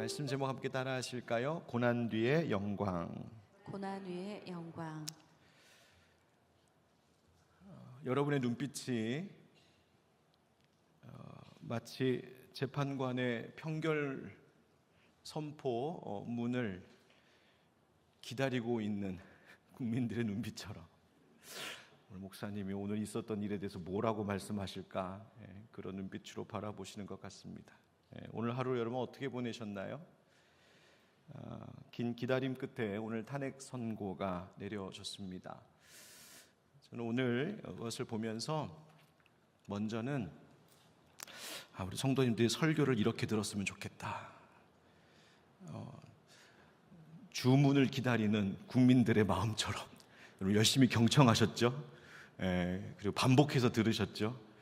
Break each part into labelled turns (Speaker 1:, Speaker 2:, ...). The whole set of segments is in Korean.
Speaker 1: 말씀 제목 함께 따라 하실까요? 고난 뒤의 영광.
Speaker 2: 고난 위의 영광.
Speaker 1: 여러분의 눈빛이 마치 재판관의 평결 선포 문을 기다리고 있는 국민들의 눈빛처럼, 오늘 목사님이 오늘 있었던 일에 대해서 뭐라고 말씀하실까, 그런 눈빛으로 바라보시는 것 같습니다. 오늘 하루 여러분 어떻게 보내셨나요? 긴 기다림 끝에 오늘 탄핵 선고가 내려졌습니다. 저는 오늘 그것을 보면서 먼저는 우리 성도님들이 설교를 이렇게 들었으면 좋겠다. 주문을 기다리는 국민들의 마음처럼 여러분 열심히 경청하셨죠? 그리고 반복해서 들으셨죠?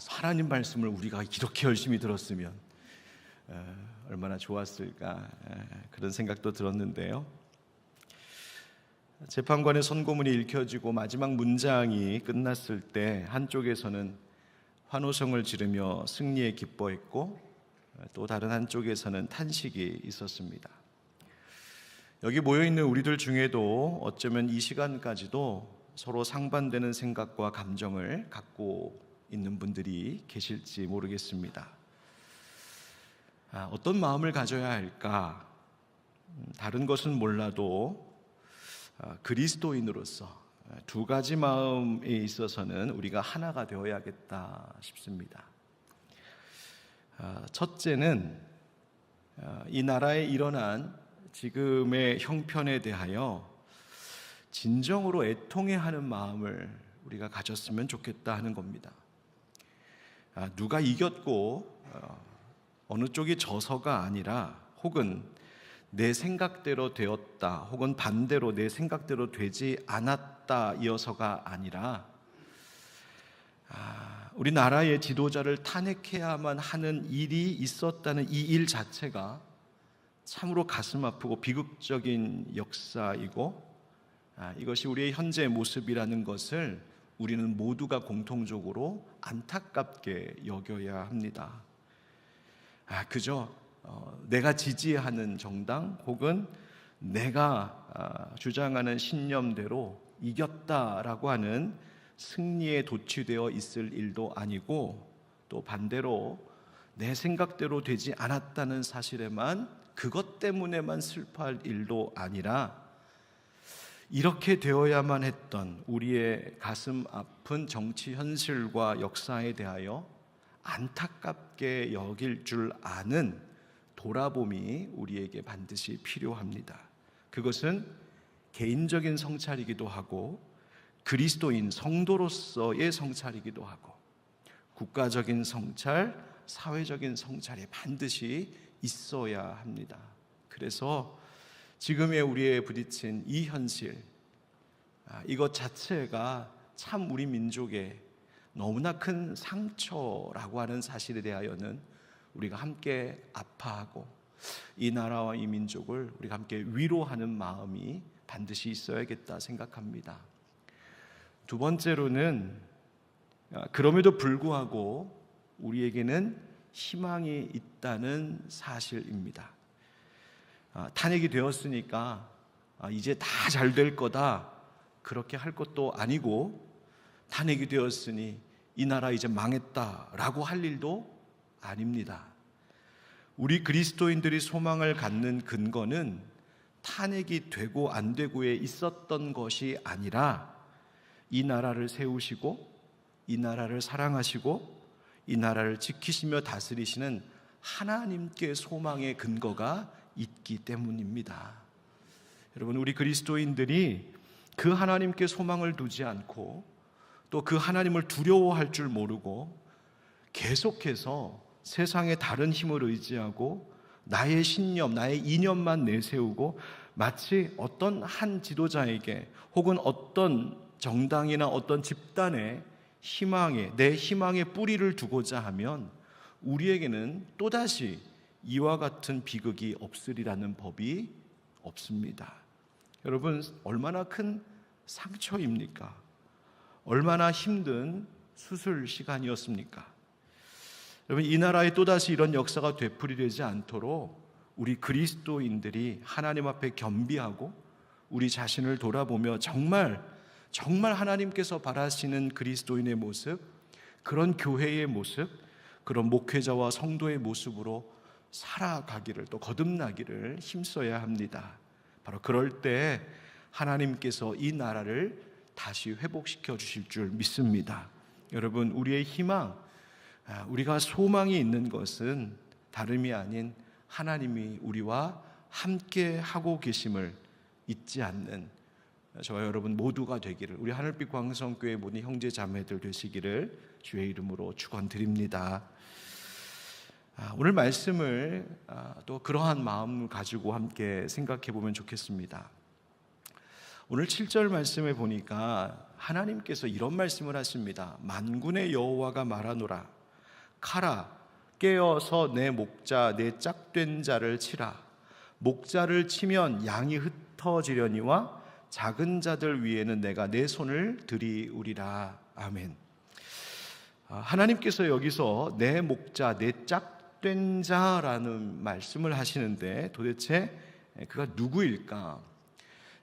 Speaker 1: 하나님 말씀을 우리가 이렇게 열심히 들었으면 얼마나 좋았을까, 그런 생각도 들었는데요. 재판관의 선고문이 읽혀지고 마지막 문장이 끝났을 때 한쪽에서는 환호성을 지르며 승리에 기뻐했고, 또 다른 한쪽에서는 탄식이 있었습니다. 여기 모여있는 우리들 중에도 어쩌면 이 시간까지도 서로 상반되는 생각과 감정을 갖고 있는 분들이 계실지 모르겠습니다. 어떤 마음을 가져야 할까? 다른 것은 몰라도 그리스도인으로서 두 가지 마음에 있어서는 우리가 하나가 되어야겠다 싶습니다. 첫째는 이 나라에 일어난 지금의 형편에 대하여 진정으로 애통해하는 마음을 우리가 가졌으면 좋겠다 하는 겁니다. 누가 이겼고 어느 쪽이 져서가 아니라, 혹은 내 생각대로 되었다, 혹은 반대로 내 생각대로 되지 않았다 이어서가 아니라, 우리나라의 지도자를 탄핵해야만 하는 일이 있었다는 이 일 자체가 참으로 가슴 아프고 비극적인 역사이고, 이것이 우리의 현재 모습이라는 것을 우리는 모두가 공통적으로 안타깝게 여겨야 합니다. 그저 내가 지지하는 정당 혹은 내가 주장하는 신념대로 이겼다라고 하는 승리에 도취되어 있을 일도 아니고, 또 반대로 내 생각대로 되지 않았다는 사실에만, 그것 때문에만 슬퍼할 일도 아니라, 이렇게 되어야만 했던 우리의 가슴 아픈 정치 현실과 역사에 대하여 안타깝게 여길 줄 아는 돌아봄이 우리에게 반드시 필요합니다. 그것은 개인적인 성찰이기도 하고, 그리스도인 성도로서의 성찰이기도 하고, 국가적인 성찰, 사회적인 성찰이 반드시 있어야 합니다. 그래서 지금의 우리의 부딪힌 이 현실, 이것 자체가 참 우리 민족의 너무나 큰 상처라고 하는 사실에 대하여는 우리가 함께 아파하고, 이 나라와 이 민족을 우리가 함께 위로하는 마음이 반드시 있어야겠다 생각합니다. 두 번째로는, 그럼에도 불구하고 우리에게는 희망이 있다는 사실입니다. 탄핵이 되었으니까 이제 다 잘 될 거다, 그렇게 할 것도 아니고, 탄핵이 되었으니 이 나라 이제 망했다라고 할 일도 아닙니다. 우리 그리스도인들이 소망을 갖는 근거는 탄핵이 되고 안 되고에 있었던 것이 아니라, 이 나라를 세우시고 이 나라를 사랑하시고 이 나라를 지키시며 다스리시는 하나님께 소망의 근거가 있기 때문입니다. 여러분, 우리 그리스도인들이 그 하나님께 소망을 두지 않고, 또 그 하나님을 두려워할 줄 모르고 계속해서 세상의 다른 힘을 의지하고 나의 신념, 나의 이념만 내세우고, 마치 어떤 한 지도자에게 혹은 어떤 정당이나 어떤 집단의 희망에, 내 희망의 뿌리를 두고자 하면 우리에게는 또다시 이와 같은 비극이 없으리라는 법이 없습니다. 여러분, 얼마나 큰 상처입니까? 얼마나 힘든 수술 시간이었습니까? 여러분, 이 나라에 또다시 이런 역사가 되풀이되지 않도록 우리 그리스도인들이 하나님 앞에 겸비하고 우리 자신을 돌아보며 정말 하나님께서 바라시는 그리스도인의 모습, 그런 교회의 모습, 그런 목회자와 성도의 모습으로 살아가기를, 또 거듭나기를 힘써야 합니다. 바로 그럴 때 하나님께서 이 나라를 다시 회복시켜 주실 줄 믿습니다. 여러분, 우리의 희망, 우리가 소망이 있는 것은 다름이 아닌 하나님이 우리와 함께 하고 계심을 잊지 않는 저와 여러분 모두가 되기를, 우리 하늘빛 광성교회 모든 형제 자매들 되시기를 주의 이름으로 축원드립니다. 오늘 말씀을 또 그러한 마음을 가지고 함께 생각해 보면 좋겠습니다. 오늘 7절 말씀에 보니까 하나님께서 이런 말씀을 하십니다. 만군의 여호와가 말하노라. 카라, 깨어서 내 목자, 내 짝된 자를 치라. 목자를 치면 양이 흩어지려니와 작은 자들 위에는 내가 내 손을 들이우리라. 아멘. 하나님께서 여기서 내 목자, 내 짝된 자라는 말씀을 하시는데 도대체 그가 누구일까?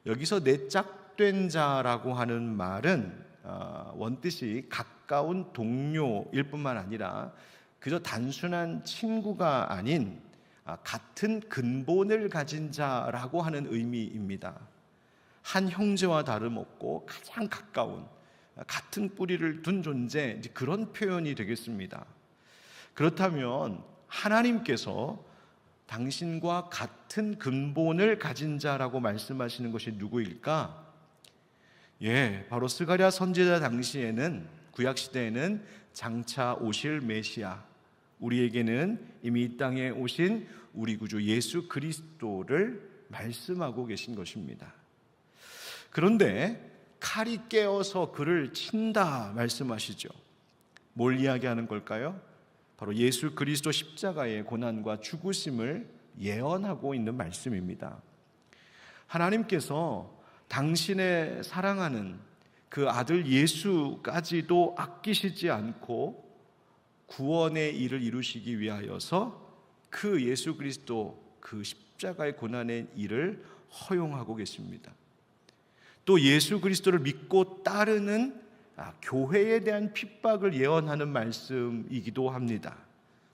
Speaker 1: 여기서 내 짝된 자라고 하는 말은 원뜻이 가까운 동료일 뿐만 아니라 그저 단순한 친구가 아닌 같은 근본을 가진 자라고 하는 의미입니다. 한 형제와 다름없고 가장 가까운 같은 뿌리를 둔 존재, 그런 표현이 되겠습니다. 그렇다면 하나님께서 당신과 같은 근본을 가진 자라고 말씀하시는 것이 누구일까? 바로 스가랴 선지자 당시에는, 구약 시대에는 장차 오실 메시아, 우리에게는 이미 이 땅에 오신 우리 구주 예수 그리스도를 말씀하고 계신 것입니다. 그런데 칼이 깨어서 그를 친다 말씀하시죠. 뭘 이야기하는 걸까요? 바로 예수 그리스도 십자가의 고난과 죽으심을 예언하고 있는 말씀입니다. 하나님께서 당신의 사랑하는 그 아들 예수까지도 아끼시지 않고 구원의 일을 이루시기 위하여서 그 예수 그리스도, 그 십자가의 고난의 일을 허용하고 계십니다. 또 예수 그리스도를 믿고 따르는 교회에 대한 핍박을 예언하는 말씀이기도 합니다.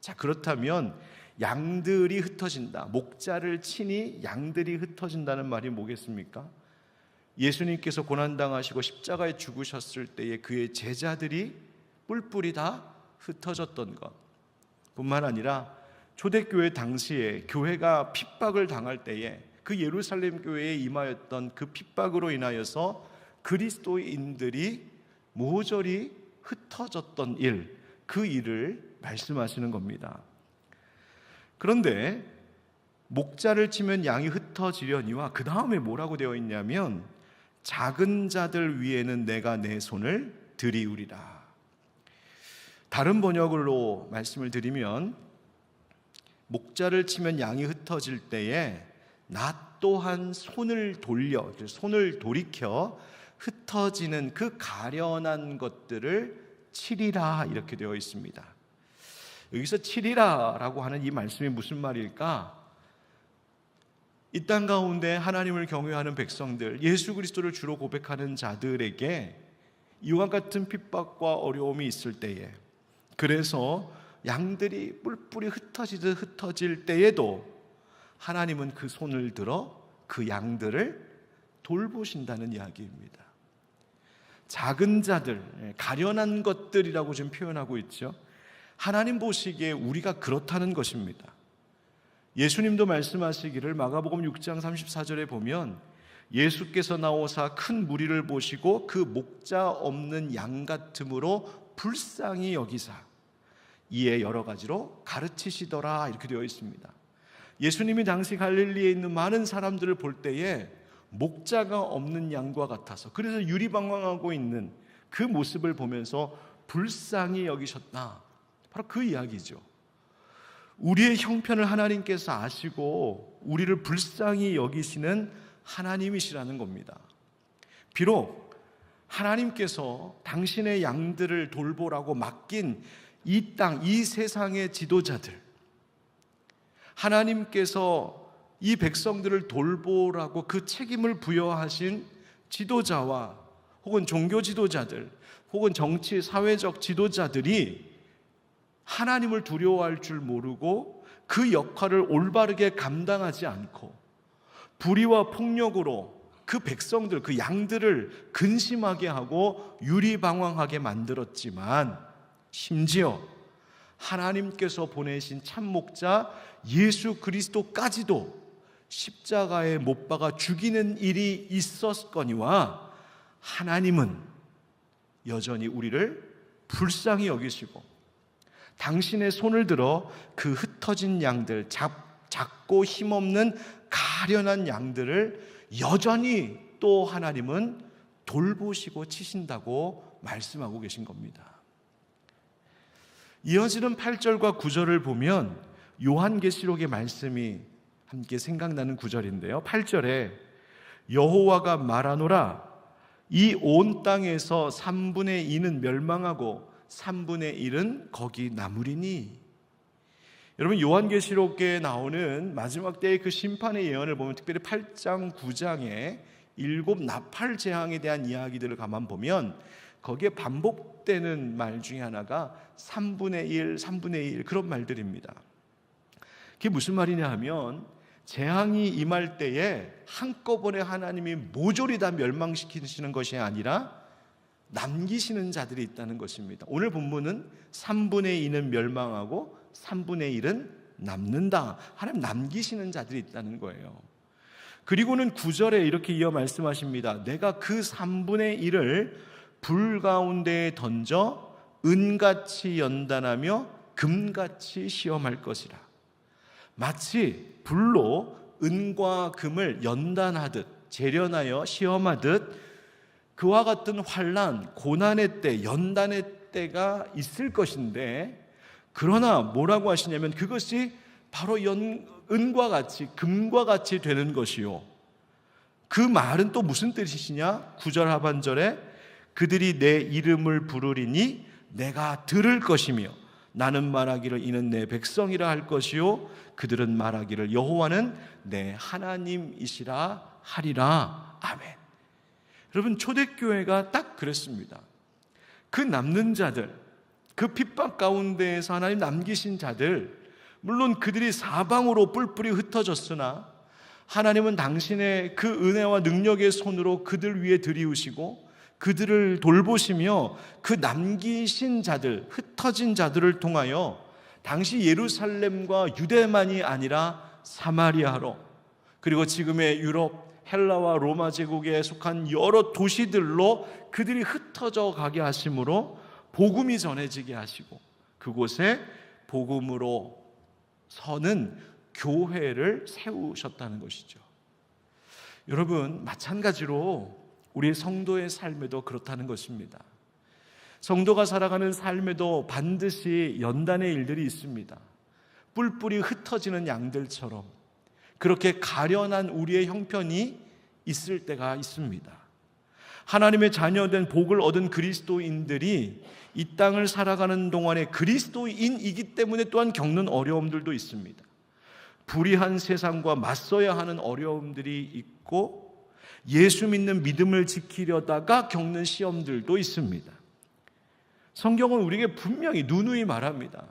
Speaker 1: 자, 그렇다면 양들이 흩어진다, 목자를 치니 양들이 흩어진다는 말이 뭐겠습니까? 예수님께서 고난당하시고 십자가에 죽으셨을 때에 그의 제자들이 뿔뿔이 다 흩어졌던 것 뿐만 아니라 초대교회 당시에 교회가 핍박을 당할 때에 그 예루살렘 교회에 임하였던 그 핍박으로 인하여서 그리스도인들이 모조리 흩어졌던 일, 그 일을 말씀하시는 겁니다. 그런데 목자를 치면 양이 흩어지려니와 그 다음에 뭐라고 되어 있냐면 작은 자들 위에는 내가 내 손을 들이우리라. 다른 번역으로 말씀을 드리면 목자를 치면 양이 흩어질 때에 나 또한 손을 돌이켜 흩어지는 그 가련한 것들을 치리라, 이렇게 되어 있습니다. 여기서 치리라라고 하는 이 말씀이 무슨 말일까? 이 땅 가운데 하나님을 경외하는 백성들, 예수 그리스도를 주로 고백하는 자들에게 이와 같은 핍박과 어려움이 있을 때에, 그래서 양들이 뿔뿔이 흩어질 때에도 하나님은 그 손을 들어 그 양들을 돌보신다는 이야기입니다. 작은 자들, 가련한 것들이라고 지금 표현하고 있죠. 하나님 보시기에 우리가 그렇다는 것입니다. 예수님도 말씀하시기를 마가복음 6장 34절에 보면 예수께서 나오사 큰 무리를 보시고 그 목자 없는 양 같음으로 불쌍히 여기사 이에 여러 가지로 가르치시더라, 이렇게 되어 있습니다. 예수님이 당시 갈릴리에 있는 많은 사람들을 볼 때에 목자가 없는 양과 같아서, 그래서 유리방황하고 있는 그 모습을 보면서 불쌍히 여기셨다, 바로 그 이야기죠. 우리의 형편을 하나님께서 아시고 우리를 불쌍히 여기시는 하나님이시라는 겁니다. 비록 하나님께서 당신의 양들을 돌보라고 맡긴 이 땅, 이 세상의 지도자들, 하나님께서 이 백성들을 돌보라고 그 책임을 부여하신 지도자와 혹은 종교 지도자들 혹은 정치 사회적 지도자들이 하나님을 두려워할 줄 모르고 그 역할을 올바르게 감당하지 않고 불의와 폭력으로 그 백성들, 그 양들을 근심하게 하고 유리방황하게 만들었지만 심지어 하나님께서 보내신 참목자 예수 그리스도까지도 십자가에 못 박아 죽이는 일이 있었거니와 하나님은 여전히 우리를 불쌍히 여기시고 당신의 손을 들어 그 흩어진 양들, 작고 힘없는 가련한 양들을 여전히 또 하나님은 돌보시고 치신다고 말씀하고 계신 겁니다. 이어지는 8절과 9절을 보면 요한계시록의 말씀이 함께 생각나는 구절인데요. 8절에 여호와가 말하노라 이 온 땅에서 3분의 2는 멸망하고 3분의 1은 거기 남으리니. 여러분, 요한계시록에 나오는 마지막 때의 그 심판의 예언을 보면 특별히 8장 9장에 7 나팔 재앙에 대한 이야기들을 가만 보면 거기에 반복되는 말 중에 하나가 3분의 1, 3분의 1 그런 말들입니다. 그게 무슨 말이냐 하면 재앙이 임할 때에 한꺼번에 하나님이 모조리 다 멸망시키시는 것이 아니라 남기시는 자들이 있다는 것입니다. 오늘 본문은 3분의 2는 멸망하고 3분의 1은 남는다. 하나님 남기시는 자들이 있다는 거예요. 그리고는 9절에 이렇게 이어 말씀하십니다. 내가 그 3분의 1을 불 가운데에 던져 은같이 연단하며 금같이 시험할 것이라. 마치 불로 은과 금을 연단하듯 재련하여 시험하듯 그와 같은 환난, 고난의 때, 연단의 때가 있을 것인데, 그러나 뭐라고 하시냐면 그것이 바로 은과 같이 금과 같이 되는 것이요. 그 말은 또 무슨 뜻이시냐? 9절 하반절에 그들이 내 이름을 부르리니 내가 들을 것이며 나는 말하기를 이는 내 백성이라 할 것이요 그들은 말하기를 여호와는 내 하나님이시라 하리라. 아멘. 여러분, 초대교회가 딱 그랬습니다. 그 남는 자들, 그 핍박 가운데에서 하나님 남기신 자들, 물론 그들이 사방으로 뿔뿔이 흩어졌으나 하나님은 당신의 그 은혜와 능력의 손으로 그들 위에 들이우시고 그들을 돌보시며 그 남기신 자들, 흩어진 자들을 통하여 당시 예루살렘과 유대만이 아니라 사마리아로, 그리고 지금의 유럽, 헬라와 로마 제국에 속한 여러 도시들로 그들이 흩어져 가게 하심으로 복음이 전해지게 하시고 그곳에 복음으로 서는 교회를 세우셨다는 것이죠. 여러분, 마찬가지로 우리 성도의 삶에도 그렇다는 것입니다. 성도가 살아가는 삶에도 반드시 연단의 일들이 있습니다. 뿔뿔이 흩어지는 양들처럼 그렇게 가련한 우리의 형편이 있을 때가 있습니다. 하나님의 자녀된 복을 얻은 그리스도인들이 이 땅을 살아가는 동안에 그리스도인이기 때문에 또한 겪는 어려움들도 있습니다. 불의한 세상과 맞서야 하는 어려움들이 있고 예수 믿는 믿음을 지키려다가 겪는 시험들도 있습니다. 성경은 우리에게 분명히 누누이 말합니다.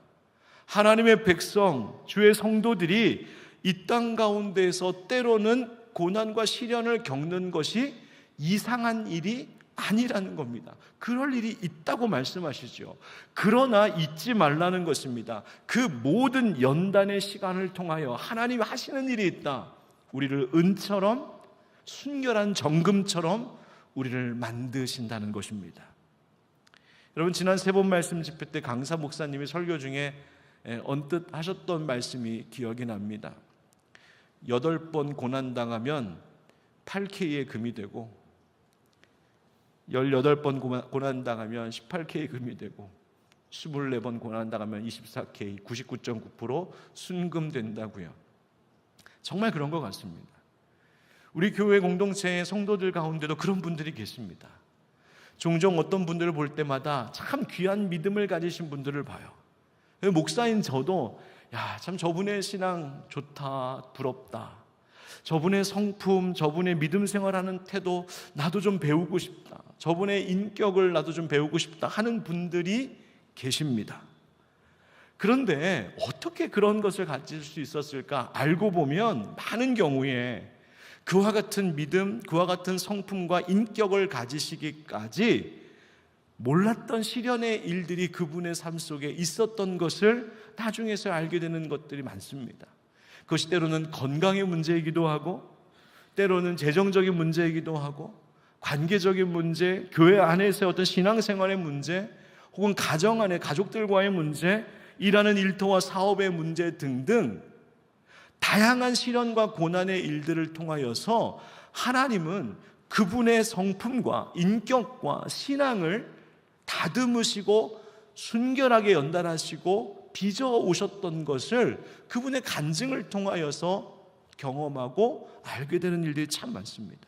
Speaker 1: 하나님의 백성, 주의 성도들이 이 땅 가운데에서 때로는 고난과 시련을 겪는 것이 이상한 일이 아니라는 겁니다. 그럴 일이 있다고 말씀하시죠. 그러나 잊지 말라는 것입니다. 그 모든 연단의 시간을 통하여 하나님이 하시는 일이 있다. 우리를 은처럼 순결한 정금처럼 우리를 만드신다는 것입니다. 여러분, 지난 세 번 말씀 집회 때 강사 목사님이 설교 중에 언뜻 하셨던 말씀이 기억이 납니다. 8번 고난당하면 8K의 금이 되고 18번 고난당하면 18K의 금이 되고 24번 고난당하면 24K, 99.9% 순금된다고요. 정말 그런 것 같습니다. 우리 교회 공동체의 성도들 가운데도 그런 분들이 계십니다. 종종 어떤 분들을 볼 때마다 참 귀한 믿음을 가지신 분들을 봐요. 목사인 저도 야, 참 저분의 신앙 좋다, 부럽다. 저분의 성품, 저분의 믿음 생활하는 태도 나도 좀 배우고 싶다. 저분의 인격을 나도 좀 배우고 싶다 하는 분들이 계십니다. 그런데 어떻게 그런 것을 가질 수 있었을까? 알고 보면 많은 경우에 그와 같은 믿음, 그와 같은 성품과 인격을 가지시기까지 몰랐던 시련의 일들이 그분의 삶 속에 있었던 것을 나중에서 알게 되는 것들이 많습니다. 그것이 때로는 건강의 문제이기도 하고, 때로는 재정적인 문제이기도 하고, 관계적인 문제, 교회 안에서의 어떤 신앙생활의 문제, 혹은 가정 안에 가족들과의 문제, 일하는 일터와 사업의 문제 등등 다양한 시련과 고난의 일들을 통하여서 하나님은 그분의 성품과 인격과 신앙을 다듬으시고 순결하게 연단하시고 빚어오셨던 것을 그분의 간증을 통하여서 경험하고 알게 되는 일들이 참 많습니다.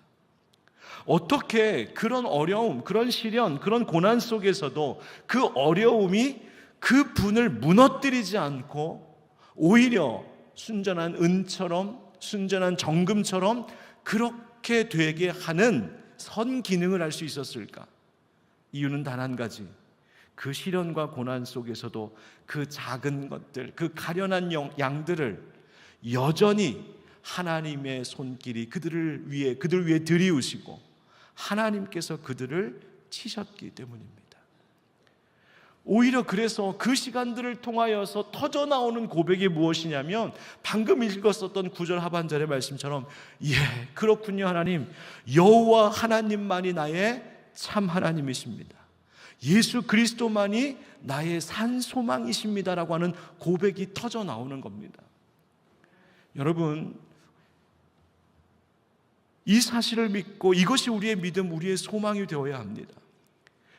Speaker 1: 어떻게 그런 어려움, 그런 시련, 그런 고난 속에서도 그 어려움이 그 분을 무너뜨리지 않고 오히려 순전한 은처럼, 순전한 정금처럼 그렇게 되게 하는 선 기능을 할 수 있었을까? 이유는 단 한 가지. 그 시련과 고난 속에서도 그 작은 것들, 그 가련한 양들을 여전히 하나님의 손길이 그들 위에 들이우시고 하나님께서 그들을 치셨기 때문입니다. 오히려 그래서 그 시간들을 통하여서 터져나오는 고백이 무엇이냐면 방금 읽었었던 9절 하반절의 말씀처럼 예, 그렇군요 하나님. 여호와 하나님만이 나의 참 하나님이십니다. 예수 그리스도만이 나의 산 소망이십니다라고 하는 고백이 터져나오는 겁니다. 여러분, 이 사실을 믿고 이것이 우리의 믿음, 우리의 소망이 되어야 합니다.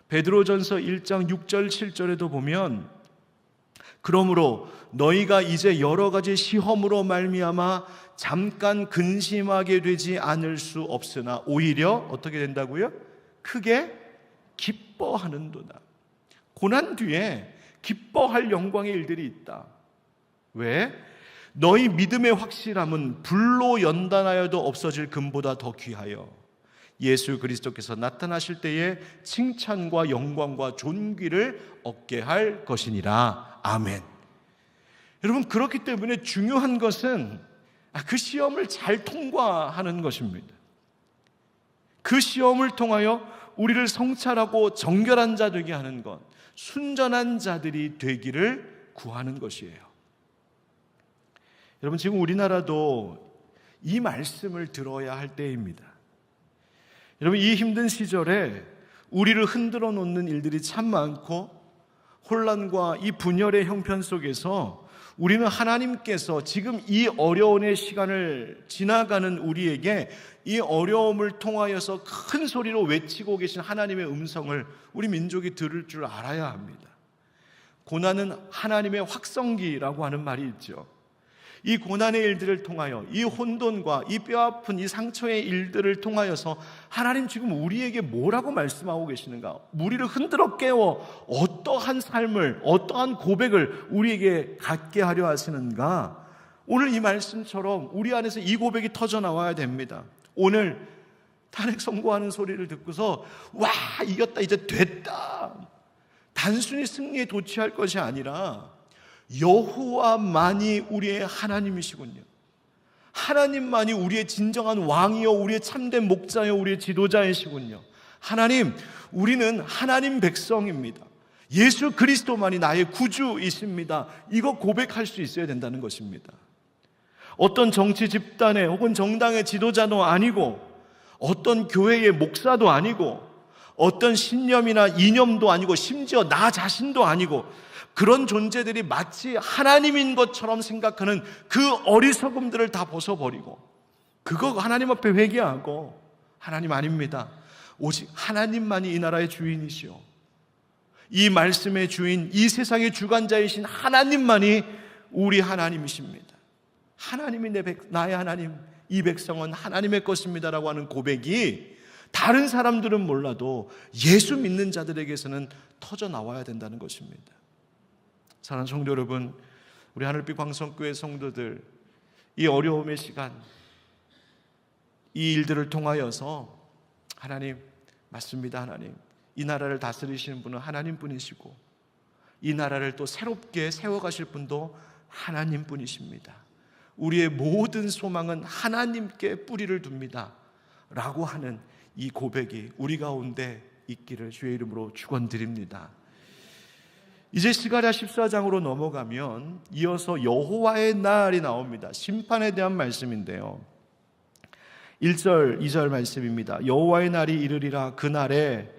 Speaker 1: 베드로전서 1장 6절 7절에도 보면 그러므로 너희가 이제 여러 가지 시험으로 말미암아 잠깐 근심하게 되지 않을 수 없으나 오히려 어떻게 된다고요? 크게 기뻐하는도다. 고난 뒤에 기뻐할 영광의 일들이 있다. 왜? 너희 믿음의 확실함은 불로 연단하여도 없어질 금보다 더 귀하여 예수 그리스도께서 나타나실 때에 칭찬과 영광과 존귀를 얻게 할 것이니라. 아멘. 여러분, 그렇기 때문에 중요한 것은 그 시험을 잘 통과하는 것입니다. 그 시험을 통하여 우리를 성찰하고 정결한 자 되게 하는 것, 순전한 자들이 되기를 구하는 것이에요. 여러분, 지금 우리나라도 이 말씀을 들어야 할 때입니다. 여러분, 이 힘든 시절에 우리를 흔들어 놓는 일들이 참 많고 혼란과 이 분열의 형편 속에서 우리는 하나님께서 지금 이 어려움의 시간을 지나가는 우리에게 이 어려움을 통하여서 큰 소리로 외치고 계신 하나님의 음성을 우리 민족이 들을 줄 알아야 합니다. 고난은 하나님의 확성기라고 하는 말이 있죠. 이 고난의 일들을 통하여 이 혼돈과 이 뼈아픈 이 상처의 일들을 통하여서 하나님 지금 우리에게 뭐라고 말씀하고 계시는가? 우리를 흔들어 깨워 어떠한 삶을, 어떠한 고백을 우리에게 갖게 하려 하시는가? 오늘 이 말씀처럼 우리 안에서 이 고백이 터져나와야 됩니다. 오늘 탄핵 선고하는 소리를 듣고서 와, 이겼다, 이제 됐다, 단순히 승리에 도취할 것이 아니라 여호와만이 우리의 하나님이시군요. 하나님만이 우리의 진정한 왕이요, 우리의 참된 목자요, 우리의 지도자이시군요. 하나님, 우리는 하나님 백성입니다. 예수 그리스도만이 나의 구주이십니다. 이거 고백할 수 있어야 된다는 것입니다. 어떤 정치 집단의 혹은 정당의 지도자도 아니고, 어떤 교회의 목사도 아니고, 어떤 신념이나 이념도 아니고, 심지어 나 자신도 아니고, 그런 존재들이 마치 하나님인 것처럼 생각하는 그 어리석음들을 다 벗어버리고 그거 하나님 앞에 회개하고, 하나님 아닙니다. 오직 하나님만이 이 나라의 주인이시오, 이 말씀의 주인, 이 세상의 주관자이신 하나님만이 우리 하나님이십니다. 하나님이 나의 하나님, 이 백성은 하나님의 것입니다라고 하는 고백이 다른 사람들은 몰라도 예수 믿는 자들에게서는 터져 나와야 된다는 것입니다. 사랑하는 성도 여러분, 우리 하늘빛 광성교회 성도들, 이 어려움의 시간, 이 일들을 통하여서 하나님, 맞습니다. 하나님, 이 나라를 다스리시는 분은 하나님뿐이시고 이 나라를 또 새롭게 세워가실 분도 하나님뿐이십니다. 우리의 모든 소망은 하나님께 뿌리를 둡니다 라고 하는 이 고백이 우리 가운데 있기를 주의 이름으로 축원드립니다. 이제 스가랴 14장으로 넘어가면 이어서 여호와의 날이 나옵니다. 심판에 대한 말씀인데요, 1절 2절 말씀입니다. 여호와의 날이 이르리라. 그날에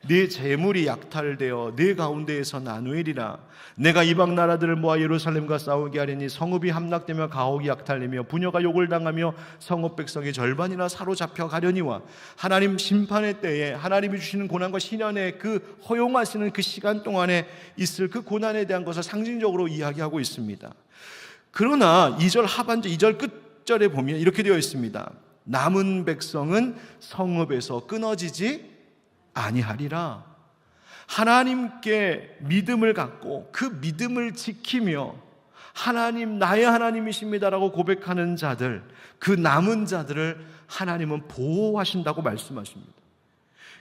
Speaker 1: 네 재물이 약탈되어 네 가운데에서 나누리라. 내가 이방 나라들을 모아 예루살렘과 싸우게 하리니 성읍이 함락되며 가옥이 약탈되며 부녀가 욕을 당하며 성읍 백성의 절반이나 사로잡혀 가려니와. 하나님 심판의 때에 하나님이 주시는 고난과 시련의 그 허용하시는 그 시간 동안에 있을 그 고난에 대한 것을 상징적으로 이야기하고 있습니다. 그러나 2절 하반절 2절 끝절에 보면 이렇게 되어 있습니다. 남은 백성은 성읍에서 끊어지지 아니하리라. 하나님께 믿음을 갖고 그 믿음을 지키며 하나님, 나의 하나님이십니다라고 고백하는 자들, 그 남은 자들을 하나님은 보호하신다고 말씀하십니다.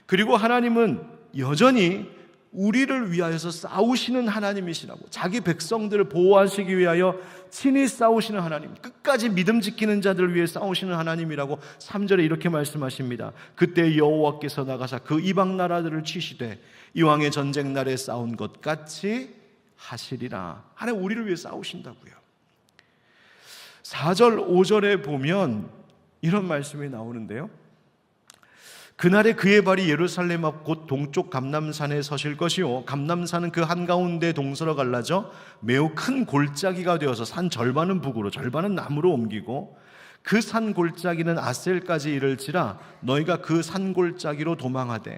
Speaker 1: 그리고 하나님은 여전히 우리를 위하여서 싸우시는 하나님이시라고, 자기 백성들을 보호하시기 위하여 친히 싸우시는 하나님, 끝까지 믿음 지키는 자들을 위해 싸우시는 하나님이라고 3절에 이렇게 말씀하십니다. 그때 여호와께서 나가사 그 이방 나라들을 치시되 이왕의 전쟁 날에 싸운 것 같이 하시리라. 하나님 우리를 위해 싸우신다고요. 4절 5절에 보면 이런 말씀이 나오는데요, 그날에 그의 발이 예루살렘 앞 곧 동쪽 감람산에 서실 것이요 감람산은 그 한가운데 동서로 갈라져 매우 큰 골짜기가 되어서 산 절반은 북으로 절반은 남으로 옮기고 그 산 골짜기는 아셀까지 이를지라 너희가 그 산 골짜기로 도망하되.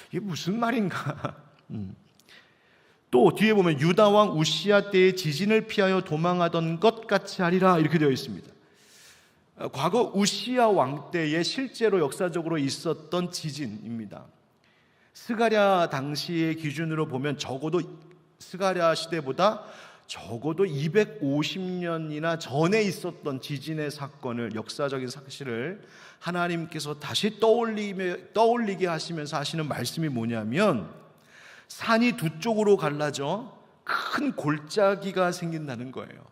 Speaker 1: 이게 무슨 말인가? 또 뒤에 보면 유다 왕 우시야 때의 지진을 피하여 도망하던 것 같이 하리라 이렇게 되어 있습니다. 과거 우시야 왕 때에 실제로 역사적으로 있었던 지진입니다. 스가랴 당시의 기준으로 보면 적어도 스가랴 시대보다 적어도 250년이나 전에 있었던 지진의 사건을, 역사적인 사실을 하나님께서 다시 떠올리게 하시면서 하시는 말씀이 뭐냐면, 산이 두 쪽으로 갈라져 큰 골짜기가 생긴다는 거예요.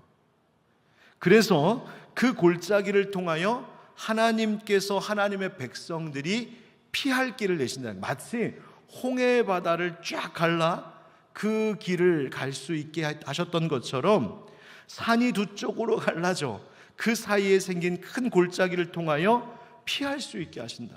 Speaker 1: 그래서 그 골짜기를 통하여 하나님께서 하나님의 백성들이 피할 길을 내신다는, 마치 홍해 바다를 쫙 갈라 그 길을 갈 수 있게 하셨던 것처럼 산이 두 쪽으로 갈라져 그 사이에 생긴 큰 골짜기를 통하여 피할 수 있게 하신다.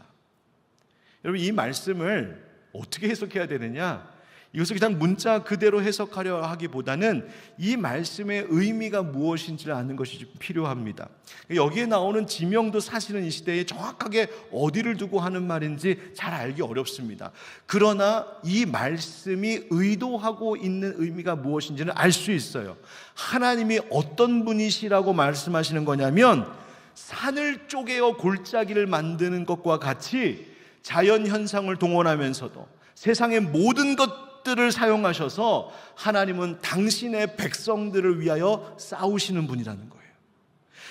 Speaker 1: 여러분, 이 말씀을 어떻게 해석해야 되느냐? 이것을 그냥 문자 그대로 해석하려 하기보다는 이 말씀의 의미가 무엇인지를 아는 것이 필요합니다. 여기에 나오는 지명도 사실은 이 시대에 정확하게 어디를 두고 하는 말인지 잘 알기 어렵습니다. 그러나 이 말씀이 의도하고 있는 의미가 무엇인지는 알 수 있어요. 하나님이 어떤 분이시라고 말씀하시는 거냐면, 산을 쪼개어 골짜기를 만드는 것과 같이 자연 현상을 동원하면서도 세상의 모든 것들을 사용하셔서 하나님은 당신의 백성들을 위하여 싸우시는 분이라는 거예요.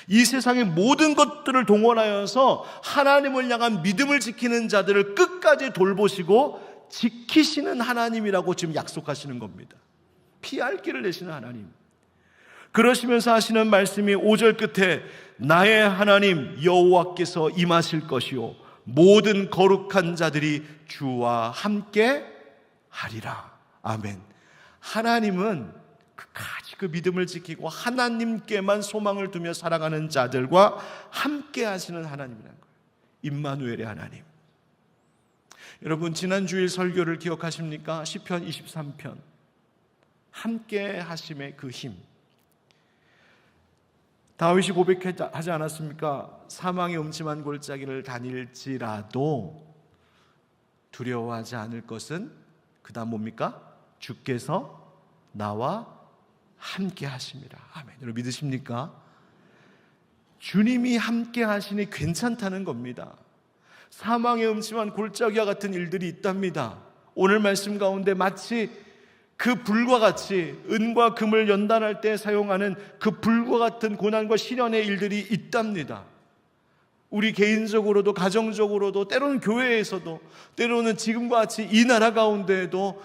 Speaker 1: 이 세상의 모든 것들을 동원하여서 하나님을 향한 믿음을 지키는 자들을 끝까지 돌보시고 지키시는 하나님이라고 지금 약속하시는 겁니다. 피할 길을 내시는 하나님. 그러시면서 하시는 말씀이 5절 끝에 나의 하나님 여호와께서 임하실 것이요 모든 거룩한 자들이 주와 함께 하리라. 아멘. 하나님은 끝까지 그 믿음을 지키고 하나님께만 소망을 두며 살아가는 자들과 함께 하시는 하나님이라는 거예요. 임마누엘의 하나님. 여러분, 지난 주일 설교를 기억하십니까? 시편 23편 함께 하심의 그 힘. 다윗이 고백하지 않았습니까? 사망의 음침한 골짜기를 다닐지라도 두려워하지 않을 것은, 그 다음 뭡니까? 주께서 나와 함께 하심이라. 아멘. 여러분 믿으십니까? 주님이 함께 하시니 괜찮다는 겁니다. 사망의 음침한 골짜기와 같은 일들이 있답니다. 오늘 말씀 가운데 마치 그 불과 같이 은과 금을 연단할 때 사용하는 그 불과 같은 고난과 시련의 일들이 있답니다. 우리 개인적으로도 가정적으로도 때로는 교회에서도 때로는 지금과 같이 이 나라 가운데에도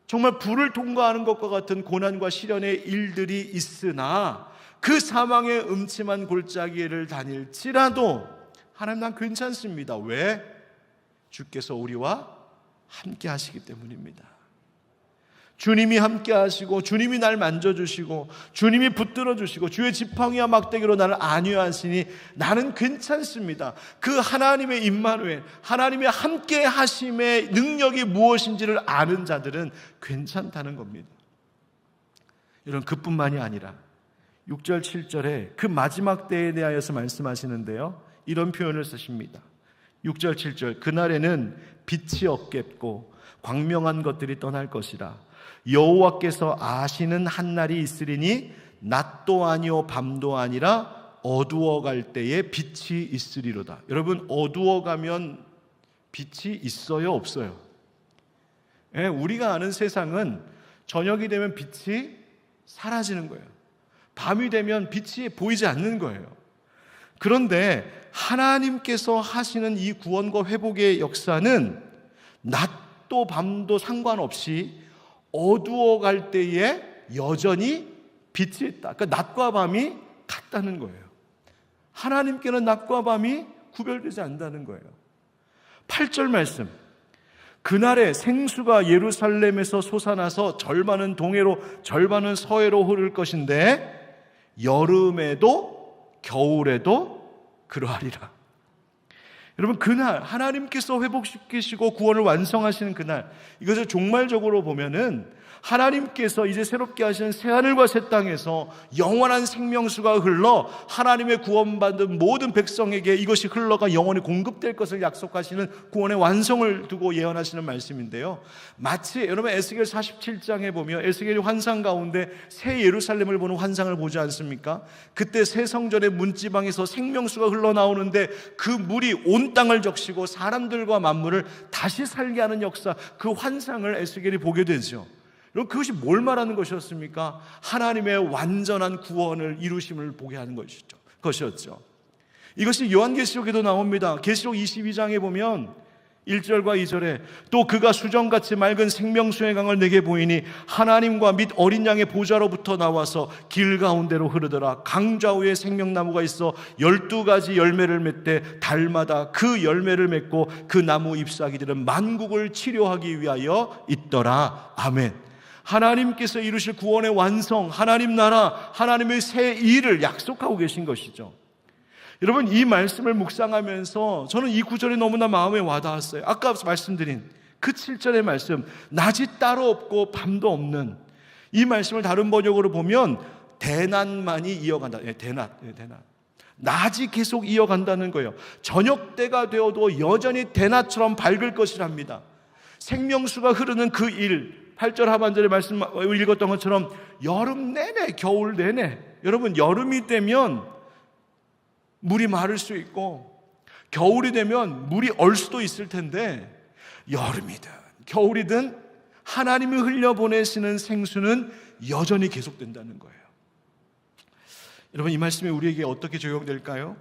Speaker 1: 정말 불을 통과하는 것과 같은 고난과 시련의 일들이 있으나 그 사망의 음침한 골짜기를 다닐지라도 하나님 난 괜찮습니다. 왜? 주께서 우리와 함께 하시기 때문입니다. 주님이 함께 하시고 주님이 날 만져주시고 주님이 붙들어 주시고 주의 지팡이와 막대기로 나를 안위하시니 나는 괜찮습니다. 그 하나님의 임마누엘, 하나님의 함께 하심의 능력이 무엇인지를 아는 자들은 괜찮다는 겁니다. 여러분, 그뿐만이 아니라 6절 7절에 그 마지막 때에 대하여서 말씀하시는데요, 이런 표현을 쓰십니다. 6절 7절 그날에는 빛이 없겠고 광명한 것들이 떠날 것이라. 여호와께서 아시는 한 날이 있으리니 낮도 아니요 밤도 아니라 어두워갈 때에 빛이 있으리로다. 여러분, 어두워가면 빛이 있어요, 없어요? 예, 우리가 아는 세상은 저녁이 되면 빛이 사라지는 거예요. 밤이 되면 빛이 보이지 않는 거예요. 그런데 하나님께서 하시는 이 구원과 회복의 역사는 낮도 밤도 상관없이 어두워갈 때에 여전히 빛이 있다. 그러니까 낮과 밤이 같다는 거예요. 하나님께는 낮과 밤이 구별되지 않는다는 거예요. 8절 말씀, 그날에 생수가 예루살렘에서 솟아나서 절반은 동해로 절반은 서해로 흐를 것인데 여름에도 겨울에도 그러하리라. 여러분, 그날 하나님께서 회복시키시고 구원을 완성하시는 그날, 이것을 종말적으로 보면은 하나님께서 이제 새롭게 하시는 새하늘과 새 땅에서 영원한 생명수가 흘러 하나님의 구원받은 모든 백성에게 이것이 흘러가 영원히 공급될 것을 약속하시는 구원의 완성을 두고 예언하시는 말씀인데요, 마치 여러분 에스겔 47장에 보면 에스겔이 환상 가운데 새 예루살렘을 보는 환상을 보지 않습니까? 그때 새 성전의 문지방에서 생명수가 흘러나오는데 그 물이 온 땅을 적시고 사람들과 만물을 다시 살게 하는 역사, 그 환상을 에스겔이 보게 되죠. 여러분, 그것이 뭘 말하는 것이었습니까? 하나님의 완전한 구원을 이루심을 보게 하는 것이었죠. 이것이 요한계시록에도 나옵니다. 계시록 22장에 보면 1절과 2절에 또 그가 수정같이 맑은 생명수의 강을 내게 보이니 하나님과 및 어린 양의 보좌로부터 나와서 길 가운데로 흐르더라. 강 좌우에 생명나무가 있어 12가지 열매를 맺되 달마다 그 열매를 맺고 그 나무 잎사귀들은 만국을 치료하기 위하여 있더라. 아멘. 하나님께서 이루실 구원의 완성, 하나님 나라, 하나님의 새 일을 약속하고 계신 것이죠. 여러분, 이 말씀을 묵상하면서 저는 이 구절이 너무나 마음에 와닿았어요. 아까 말씀드린 그 7절의 말씀, 낮이 따로 없고 밤도 없는 이 말씀을 다른 번역으로 보면 대낮만이 이어간다. 대낮. 낮이 계속 이어간다는 거예요. 저녁 때가 되어도 여전히 대낮처럼 밝을 것이랍니다. 생명수가 흐르는 그 일, 8절 하반절의 말씀 읽었던 것처럼 여름 내내, 겨울 내내, 여러분, 여름이 되면 물이 마를 수 있고 겨울이 되면 물이 얼 수도 있을 텐데 여름이든 겨울이든 하나님이 흘려보내시는 생수는 여전히 계속된다는 거예요. 여러분, 이 말씀이 우리에게 어떻게 적용될까요?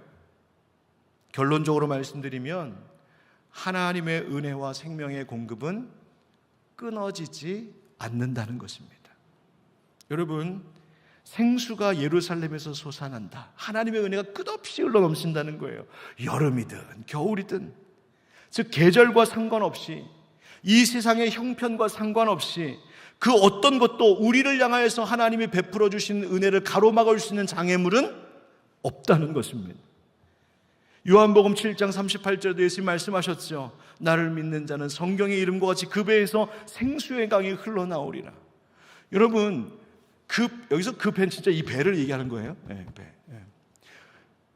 Speaker 1: 결론적으로 말씀드리면 하나님의 은혜와 생명의 공급은 끊어지지 않는다는 것입니다. 여러분, 생수가 예루살렘에서 솟아난다. 하나님의 은혜가 끝없이 흘러넘친다는 거예요. 여름이든 겨울이든, 즉 계절과 상관없이, 이 세상의 형편과 상관없이 그 어떤 것도 우리를 향하여서 하나님이 베풀어 주신 은혜를 가로막을 수 있는 장애물은 없다는 것입니다. 요한복음 7장 38절에 예수님 말씀하셨죠. 나를 믿는 자는 성경의 이름과 같이 그 배에서 생수의 강이 흘러나오리라. 여러분, 여기서 그 배는 진짜 이 배를 얘기하는 거예요. 네, 배. 네.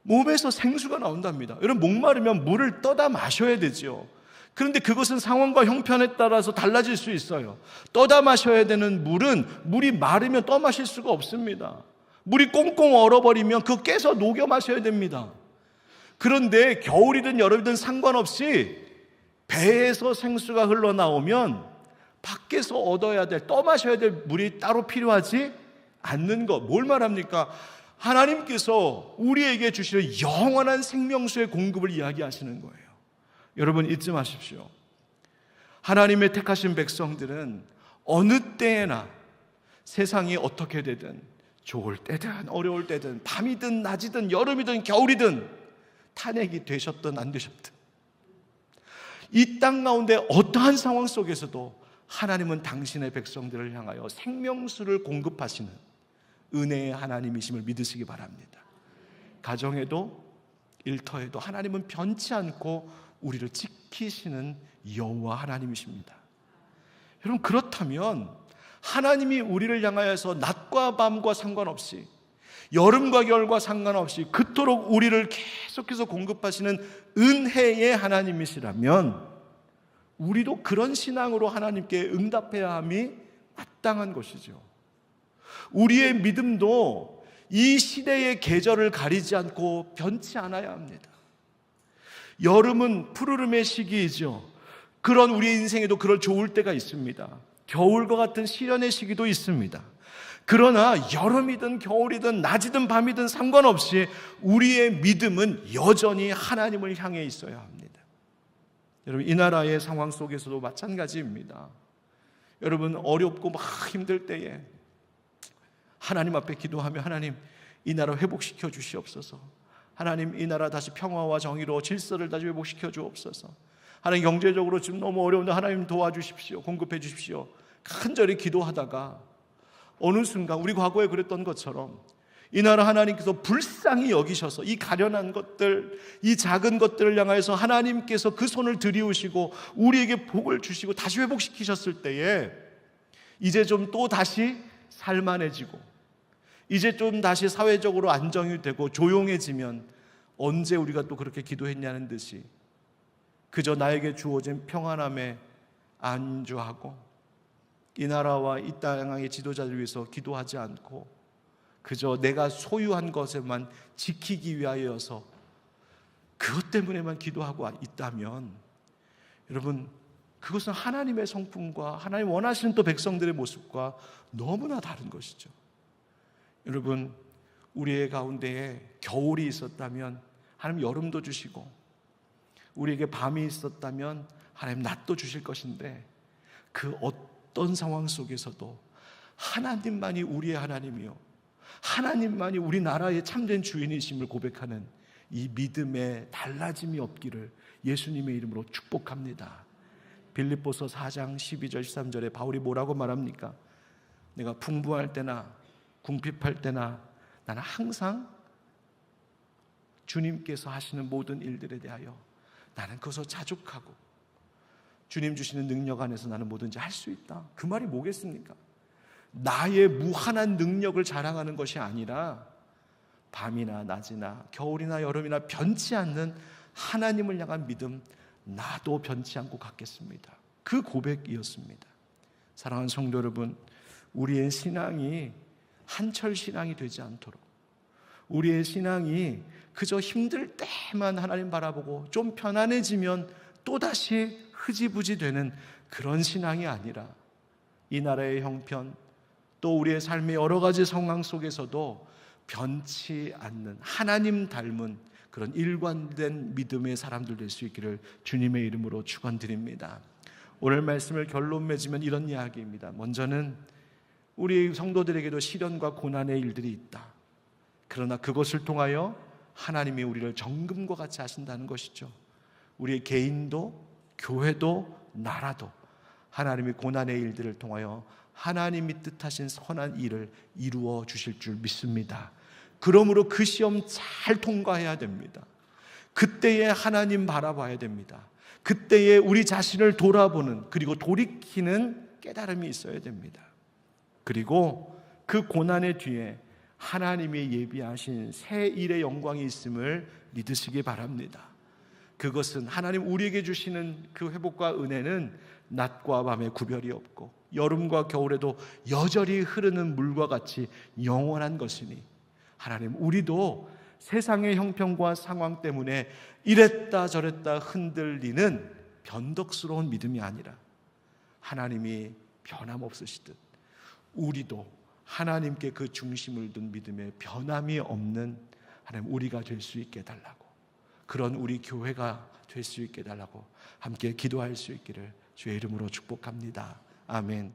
Speaker 1: 몸에서 생수가 나온답니다. 여러분, 목마르면 물을 떠다 마셔야 되죠. 그런데 그것은 상황과 형편에 따라서 달라질 수 있어요. 떠다 마셔야 되는 물은 물이 마르면 떠 마실 수가 없습니다. 물이 꽁꽁 얼어버리면 그거 깨서 녹여 마셔야 됩니다. 그런데 겨울이든 여름이든 상관없이 배에서 생수가 흘러나오면 밖에서 얻어야 될, 떠마셔야 될 물이 따로 필요하지 않는 것. 뭘 말합니까? 하나님께서 우리에게 주시는 영원한 생명수의 공급을 이야기하시는 거예요. 여러분 잊지 마십시오. 하나님의 택하신 백성들은 어느 때에나 세상이 어떻게 되든, 좋을 때든 어려울 때든, 밤이든 낮이든 여름이든 겨울이든, 탄핵이 되셨든 안 되셨든, 이 땅 가운데 어떠한 상황 속에서도 하나님은 당신의 백성들을 향하여 생명수를 공급하시는 은혜의 하나님이심을 믿으시기 바랍니다. 가정에도 일터에도 하나님은 변치 않고 우리를 지키시는 여호와 하나님이십니다. 여러분, 그렇다면 하나님이 우리를 향하여서 낮과 밤과 상관없이, 여름과 겨울과 상관없이 그토록 우리를 계속해서 공급하시는 은혜의 하나님이시라면 우리도 그런 신앙으로 하나님께 응답해야 함이 마땅한 것이죠. 우리의 믿음도 이 시대의 계절을 가리지 않고 변치 않아야 합니다. 여름은 푸르름의 시기이죠. 그런 우리의 인생에도 그럴 좋을 때가 있습니다. 겨울과 같은 시련의 시기도 있습니다. 그러나 여름이든 겨울이든 낮이든 밤이든 상관없이 우리의 믿음은 여전히 하나님을 향해 있어야 합니다. 여러분, 이 나라의 상황 속에서도 마찬가지입니다. 여러분, 어렵고 막 힘들 때에 하나님 앞에 기도하며, 하나님 이 나라 회복시켜 주시옵소서, 하나님 이 나라 다시 평화와 정의로 질서를 다시 회복시켜 주옵소서, 하나님 경제적으로 지금 너무 어려운데 하나님 도와주십시오, 공급해 주십시오, 간절히 기도하다가 어느 순간 우리 과거에 그랬던 것처럼 이 나라 하나님께서 불쌍히 여기셔서 이 가련한 것들, 이 작은 것들을 향하여서 하나님께서 그 손을 들이우시고 우리에게 복을 주시고 다시 회복시키셨을 때에 이제 좀 또 다시 살만해지고, 이제 좀 다시 사회적으로 안정이 되고 조용해지면 언제 우리가 또 그렇게 기도했냐는 듯이 그저 나에게 주어진 평안함에 안주하고 이 나라와 이 땅의 지도자를 위해서 기도하지 않고 그저 내가 소유한 것에만 지키기 위하여서 그것 때문에만 기도하고 있다면, 여러분, 그것은 하나님의 성품과 하나님 원하시는 또 백성들의 모습과 너무나 다른 것이죠. 여러분, 우리의 가운데에 겨울이 있었다면 하나님 여름도 주시고, 우리에게 밤이 있었다면 하나님 낮도 주실 것인데, 그 어떤 상황 속에서도 하나님만이 우리의 하나님이요, 하나님만이 우리나라의 참된 주인이심을 고백하는 이 믿음에 달라짐이 없기를 예수님의 이름으로 축복합니다. 빌립보서 4장 12절 13절에 바울이 뭐라고 말합니까? 내가 풍부할 때나 궁핍할 때나 나는 항상 주님께서 하시는 모든 일들에 대하여 나는 그것을 자족하고 주님 주시는 능력 안에서 나는 뭐든지 할 수 있다. 그 말이 뭐겠습니까? 나의 무한한 능력을 자랑하는 것이 아니라 밤이나 낮이나 겨울이나 여름이나 변치 않는 하나님을 향한 믿음, 나도 변치 않고 갖겠습니다. 그 고백이었습니다. 사랑하는 성도 여러분, 우리의 신앙이 한철 신앙이 되지 않도록, 우리의 신앙이 그저 힘들 때만 하나님 바라보고 좀 편안해지면 또다시 흐지부지 되는 그런 신앙이 아니라 이 나라의 형편, 또 우리의 삶의 여러 가지 상황 속에서도 변치 않는 하나님 닮은 그런 일관된 믿음의 사람들 될 수 있기를 주님의 이름으로 축원드립니다. 오늘 말씀을 결론 맺으면 이런 이야기입니다. 먼저는 우리 성도들에게도 시련과 고난의 일들이 있다. 그러나 그것을 통하여 하나님이 우리를 정금과 같이 하신다는 것이죠. 우리의 개인도 교회도 나라도 하나님이 고난의 일들을 통하여 하나님이 뜻하신 선한 일을 이루어 주실 줄 믿습니다. 그러므로 그 시험 잘 통과해야 됩니다. 그때에 하나님 바라봐야 됩니다. 그때에 우리 자신을 돌아보는, 그리고 돌이키는 깨달음이 있어야 됩니다. 그리고 그 고난의 뒤에 하나님이 예비하신 새 일의 영광이 있음을 믿으시기 바랍니다. 그것은 하나님 우리에게 주시는 그 회복과 은혜는 낮과 밤의 구별이 없고 여름과 겨울에도 여전히 흐르는 물과 같이 영원한 것이니, 하나님 우리도 세상의 형편과 상황 때문에 이랬다 저랬다 흔들리는 변덕스러운 믿음이 아니라 하나님이 변함없으시듯 우리도 하나님께 그 중심을 둔 믿음에 변함이 없는 하나님 우리가 될 수 있게 해달라고, 그런 우리 교회가 될 수 있게 해달라고 함께 기도할 수 있기를 주의 이름으로 축복합니다. 아멘.